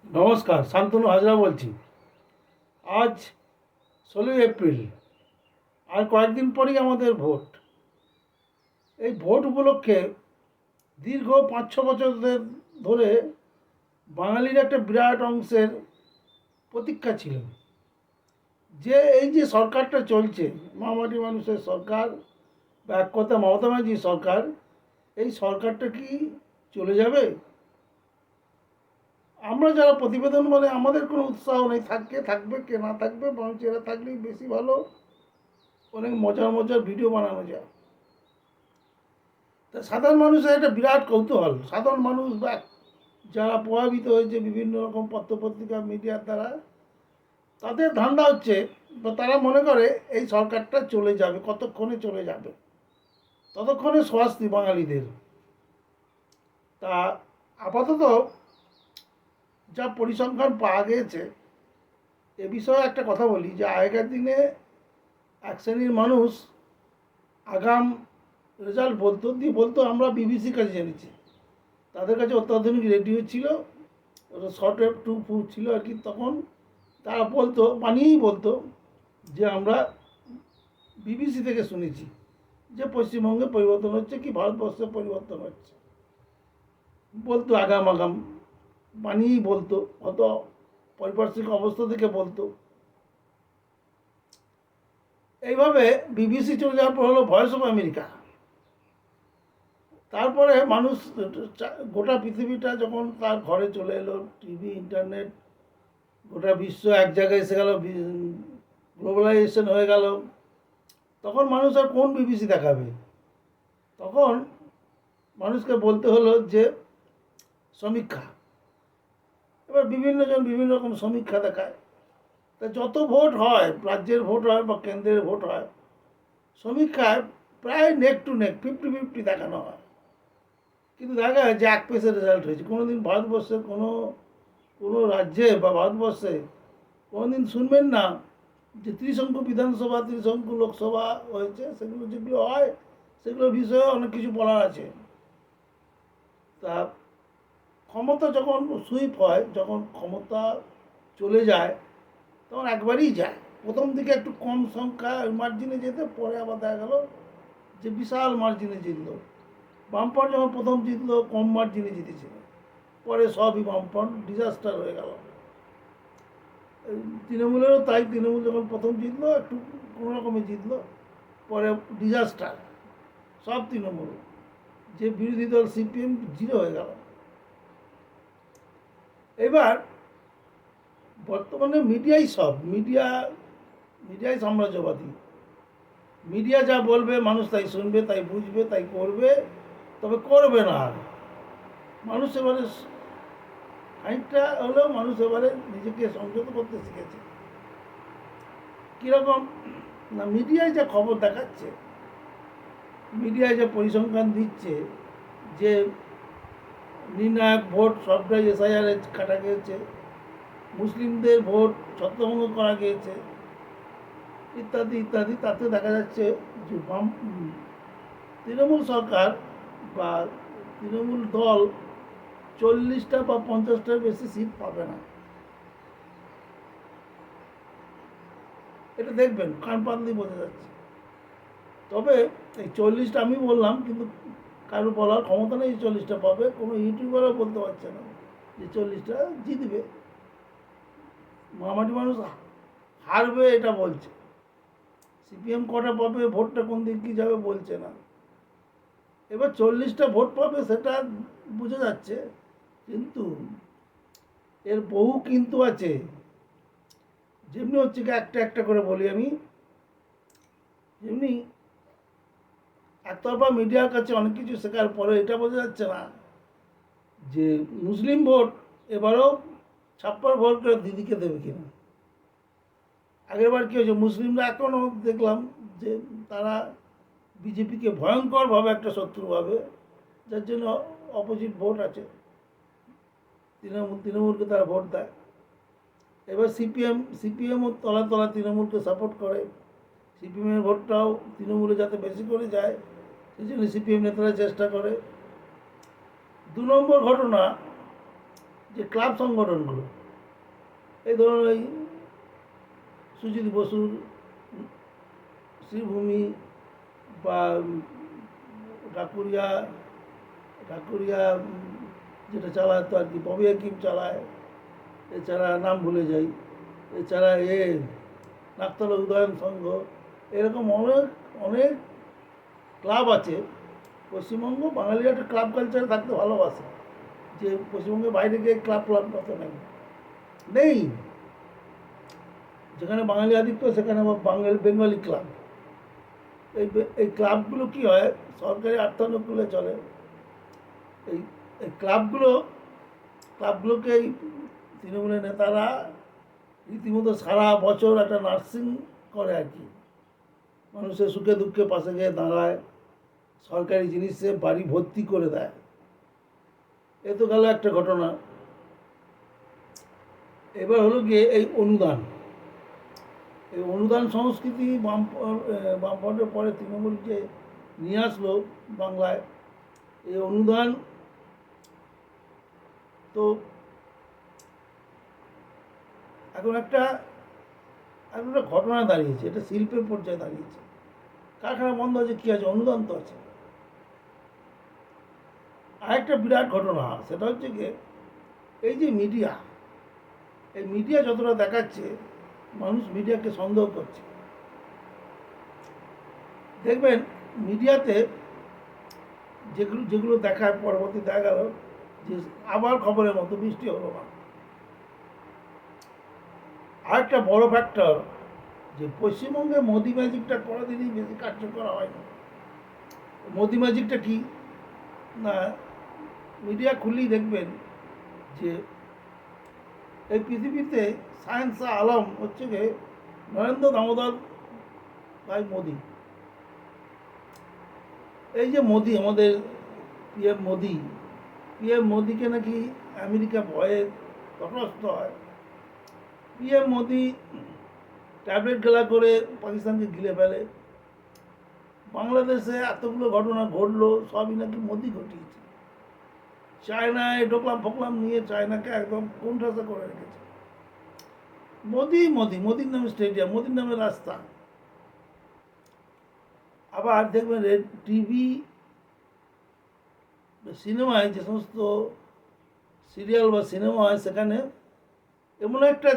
নমস্কার, শান্তনু হাজরা বলছি। আজ 16 এপ্রিল, আর কয়েকদিন পরেই আমাদের ভোট। এই ভোট উপলক্ষে দীর্ঘ 5-6 বছর ধরে বাঙালির একটা বিরাট অংশের প্রতীক্ষা ছিল যে এই যে সরকারটা চলছে, মামাটি মানুষের সরকার বা এক কথা মমতা ব্যানার্জির সরকার, এই সরকারটা কি চলে যাবে? আমরা যারা প্রতিবেদন বলে আমাদের কোনো উৎসাহ নেই, থাকবে কে না থাকবে, বরঞ্চ এরা থাকলেই বেশি ভালো, অনেক মজার মজার ভিডিও বানানো যায়। তা সাধারণ মানুষের একটা বিরাট কৌতূহল, সাধারণ মানুষ বা যারা প্রভাবিত হয়েছে বিভিন্ন রকম পত্রপত্রিকা মিডিয়ার দ্বারা, তাদের ধান্দা হচ্ছে বা তারা মনে করে এই সরকারটা চলে যাবে, কতক্ষণে চলে যাবে, ততক্ষণে স্বস্তি বাঙালিদের। তা আপাতত যা পরিসংখ্যান পাওয়া গিয়েছে, এ বিষয়ে একটা কথা বলি যে আগেকার দিনে এক শ্রেণীর মানুষ আগাম রেজাল্ট বলতো আমরা বিবিসির কাছে জেনেছি। তাদের কাছে অত্যাধুনিক রেডিও ছিল, ওটা শর্ট ওয়েভ টু ফুট ছিল আর কি। তখন তারা বানিয়েই বলতো যে আমরা বিবিসি থেকে শুনেছি যে পশ্চিমবঙ্গে পরিবর্তন হচ্ছে কি ভারতবর্ষে পরিবর্তন হচ্ছে, বলতো আগাম আগাম বানিয়েই বলতো, অত পারিপার্শ্বিক অবস্থা থেকে বলতো। এইভাবে বিবিসি চলে যাওয়ার পর হলো ভয়েস অফ আমেরিকা। তারপরে মানুষ গোটা পৃথিবীটা যখন তার ঘরে চলে এলো, টিভি, ইন্টারনেট, গোটা বিশ্ব এক জায়গায় এসে গেল, গ্লোবালাইজেশন হয়ে গেল, তখন মানুষ আর কোন বিবিসি দেখাবে? তখন মানুষকে বলতে হলো যে সমীক্ষা। এবার বিভিন্ন জন বিভিন্ন রকম সমীক্ষা দেখায়। তা যত ভোট হয়, রাজ্যের ভোট হয় বা কেন্দ্রের ভোট হয়, সমীক্ষায় প্রায় নেক টু নেক 50-50 দেখানো হয়। কিন্তু দেখা যায় যে এক পেসের রেজাল্ট হয়েছে। কোনো দিন ভারতবর্ষের কোনো কোনো রাজ্যে বা ভারতবর্ষে কোনো দিন শুনবেন না যে ত্রিশঙ্কু বিধানসভা, ত্রিশঙ্কু লোকসভা হয়েছে। সেগুলো যেগুলো হয়, সেগুলোর বিষয়ে অনেক কিছু বলার আছে। তা ক্ষমতা যখন সুইপ হয়, যখন ক্ষমতা চলে যায়, তখন একবারই যায়। প্রথম দিকে একটু কম সংখ্যা মার্জিনে যেতে, পরে আবার দেখা গেল যে বিশাল মার্জিনে জিতল। বামপন্থ যখন প্রথম জিতলো কম মার্জিনে জিতেছিল, পরে সবই বামপন্থ ডিজাস্টার হয়ে গেল। তৃণমূলেরও তাই, তৃণমূল যখন প্রথম জিতলো একটু কোনো রকমে জিতলো, পরে ডিজাস্টার, সব তৃণমূল। যে বিরোধী দল সিপিএম জিরো হয়ে গেল। এবার বর্তমানে মিডিয়াই সাম্রাজ্যবাদী। মিডিয়া যা বলবে মানুষ তাই শুনবে, তাই বুঝবে, তাই করবে। তবে করবে না আর মানুষ এবারে খানিকটা হলেও মানুষ এবারে নিজেকে সংযত করতে শিখেছে। কীরকম না, মিডিয়ায় যা খবর দেখাচ্ছে, মিডিয়ায় যে পরিসংখ্যান দিচ্ছে যে নির্ণায়ক ভোট সবটাই এসআইআরে কাটা গিয়েছে, মুসলিমদের ভোট ছত্রভঙ্গ করা গিয়েছে, ইত্যাদি ইত্যাদি, তাতে দেখা যাচ্ছে যে তৃণমূল সরকার বা তৃণমূল দল 40টা বা 50টার বেশি সিট পাবে না। এটা দেখবেন, কান পাতলেই বোঝা যাচ্ছে। তবে এই 40টা আমি বললাম, কিন্তু কারো বলার ক্ষমতা নেই 40টা পাবে। কোনো ইউটিউবারও বলতে পারছে না যে 40টা জিতবে। মামাটি মানুষ হারবে এটা বলছে। সিপিএম কটা পাবে, ভোটটা কোন দিক কি যাবে বলছে না। এবার 40টা ভোট পাবে সেটা বোঝা যাচ্ছে, কিন্তু এর বহু কিন্তু আছে। যেমনি হচ্ছে কি, একটা একটা করে বলি আমি। যেমনি একতরফা মিডিয়ার কাছে অনেক কিছু শেখার পরে এটা বোঝা যাচ্ছে না যে মুসলিম ভোট এবারও ছাপ্পার ভোট করে দিদিকে দেবে কিনা। আগেরবার কী হয়েছে, মুসলিমরা এখনও দেখলাম যে তারা বিজেপিকে ভয়ঙ্করভাবে একটা শত্রু ভাবে, যার জন্য অপোজিট ভোট আছে, তৃণমূলকে তারা ভোট দেয়। এবার সিপিএমও তলা তৃণমূলকে সাপোর্ট করে। সিপিএমের ভোটটাও তৃণমূলে যাতে বেশি করে যায়, সেই জন্য সিপিএম নেতারা চেষ্টা করে। 2 নম্বর ঘটনা, যে ক্লাব সংগঠনগুলো, এই ধরুন এই সুজিত বসুর শ্রীভূমি বা ঢাকুরিয়া ঢাকুরিয়া যেটা চালাতো আর কি, ববি হাকিম চালায়, এছাড়া নাম ভুলে যাই, এছাড়া নাকতলা উদয়ন সংঘ, এরকম অনেক অনেক ক্লাব আছে। পশ্চিমবঙ্গ বাঙালিরা একটা ক্লাব কালচারে থাকতে ভালোবাসে, যে পশ্চিমবঙ্গের বাইরে গিয়ে ক্লাব মতো নেই। যেখানে বাঙালি আধিক্য সেখানে আবার বেঙ্গলি ক্লাব। এই ক্লাবগুলো কী হয়, সরকারি অর্থানুকূলে চলে। এই এই ক্লাবগুলোকে এই তৃণমূলের নেতারা রীতিমতো সারা বছর একটা নার্সিং করে আর কি, মানুষের সুখে দুঃখে পাশে গিয়ে দাঁড়ায়, সরকারি জিনিসে বাড়ি ভর্তি করে দেয়। এ তো গেল একটা ঘটনা। এবার হলো গিয়ে এই অনুদান সংস্কৃতি বামফ্রন্টের পরে তৃণমূল যে নিয়ে আসলো বাংলায়, এই অনুদান তো এখন একটা ঘটনা দাঁড়িয়েছে, এটা শিল্পের পর্যায়ে দাঁড়িয়েছে। কারখানা বন্ধ আছে, কী আছে, অনুদান তো আছে। আরেকটা বিরাট ঘটনা, সেটা হচ্ছে গিয়ে এই যে মিডিয়া যতটা দেখাচ্ছে, মানুষ মিডিয়াকে সন্দেহ করছে। দেখবেন মিডিয়াতে যেগুলো দেখায়, পরবর্তী দেখা গেল যে আবার খবরের মতো বৃষ্টি হলো না। আরেকটা বড় ফ্যাক্টর, যে পশ্চিমবঙ্গে মোদি ম্যাজিকটা কোনোদিনই বেশি কার্যকর হয় না। মোদি ম্যাজিকটা কি না, মিডিয়া খুললেই দেখবেন যে এই পৃথিবীতে সায়েন্স আলম হচ্ছে গিয়ে নরেন্দ্র দামোদর ভাই মোদি। এই যে মোদি, আমাদের পিএম মোদিকে নাকি আমেরিকা ভয়ে তটস্থ হয়। পিএম মোদি ট্যাবলেট খেলা করে পাকিস্তানকে গিলে ফেলে। বাংলাদেশে এতগুলো ঘটনা ঘটলো, সবই নাকি মোদি ঘটিয়েছে। চায়নায় ফোকলাম নিয়ে চায়নাকে একদম কোণঠাসা করে রেখেছে। মোদির নামে স্টেডিয়াম, মোদির নামে রাস্তা। আবার দেখবেন টিভি সিনেমায় যে সমস্ত সিরিয়াল বা সিনেমা হয়, সেখানে এমন একটা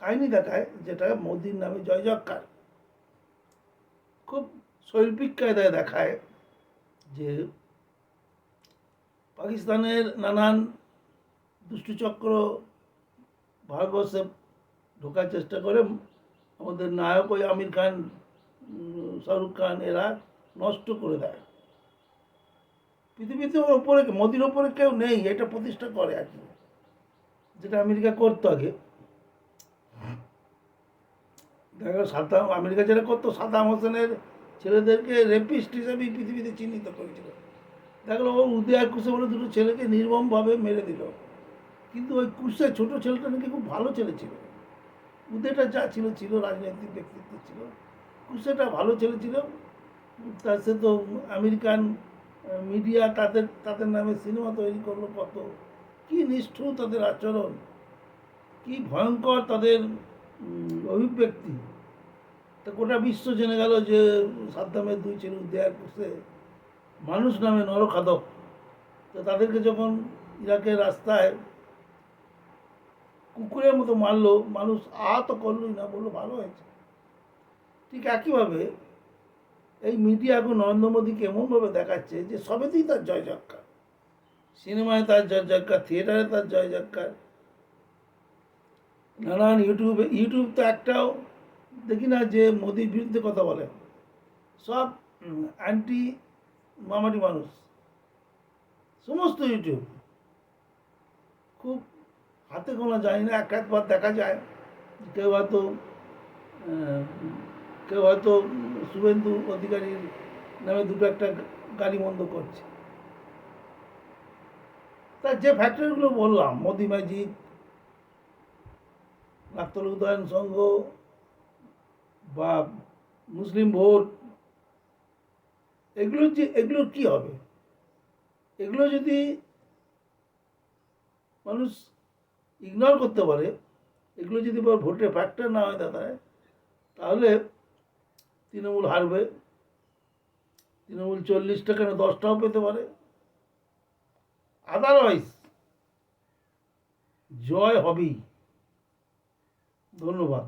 কাহিনী দেখায় যেটা মোদির নামে জয় জয়কার। খুব শৈল্পিক কায়দায় দেখায় যে পাকিস্তানের নানান দুষ্টচক্র ভারতবর্ষে ঢোকার চেষ্টা করে, আমাদের নায়ক ওই আমির খান, শাহরুখ খান, এরা নষ্ট করে দেয়। পৃথিবীতে ওর ওপরে, মোদির ওপরে কেউ নেই, এটা প্রতিষ্ঠা করে আর কি, যেটা আমেরিকা করতো আগে। দেখো আমেরিকা যেটা করতো, সাদ্দাম হোসেনের ছেলেদেরকে রেপিস্ট হিসেবেই পৃথিবীতে চিহ্নিত করেছিল। দেখলো ও উদয় কুশে বলে দুটো ছেলেকে নির্মমভাবে মেরে দিল, কিন্তু ওই কুশে ছোট ছেলেটা নাকি খুব ভালো ছেলে ছিল। উদয়টা যা ছিল রাজনৈতিক ব্যক্তিত্ব ছিল, কুশেটা ভালো ছেলে ছিল। তা সে তো আমেরিকান মিডিয়া তাদের নামে সিনেমা তৈরি করলো। কত কি নিষ্ঠুর তাদের আচরণ, কি ভয়ঙ্কর তাদের অভিব্যক্তি। তা গোটা বিশ্ব জেনে গেল যে সাদ্দামের দুই ছেলে উদয় কুশে মানুষ নামে নরখাদক। তো তাদেরকে যখন ইরাকের রাস্তায় কুকুরের মতো মারলো, মানুষ আহত করলই না, বললো ভালো হয়েছে। ঠিক একইভাবে এই মিডিয়া এখন নরেন্দ্র মোদীকে এমনভাবে দেখাচ্ছে যে সবেতেই তার জয় জয়কার। সিনেমায় তার জয় জয়কার, থিয়েটারে তার জয় জয়কার, নানান ইউটিউব তো একটাও দেখি না যে মোদির বিরুদ্ধে কথা বলে। সব অ্যান্টি মামাটি মানুষ, সমস্ত ইউটিউব। খুব হাতে গোনা যায় না, একবার দেখা যায় কেউ হয়তো শুভেন্দু অধিকারীর নামে দুটো একটা গাড়ি বন্ধ করছে। তা যে ফ্যাক্টরিগুলো বললাম, মোদি ম্যাজিক, নাকতলা উদয়ন সংঘ বা মুসলিম ভোট, এগুলোর কি হবে? এগুলো যদি মানুষ ইগনোর করতে পারে, এগুলো যদি ভোটে ফ্যাক্টর না হয় দাদায়, তাহলে তৃণমূল হারবে। তৃণমূল 40টা কেন 10টাও পেতে পারে। আদারওয়াইজ জয় হবেই। ধন্যবাদ।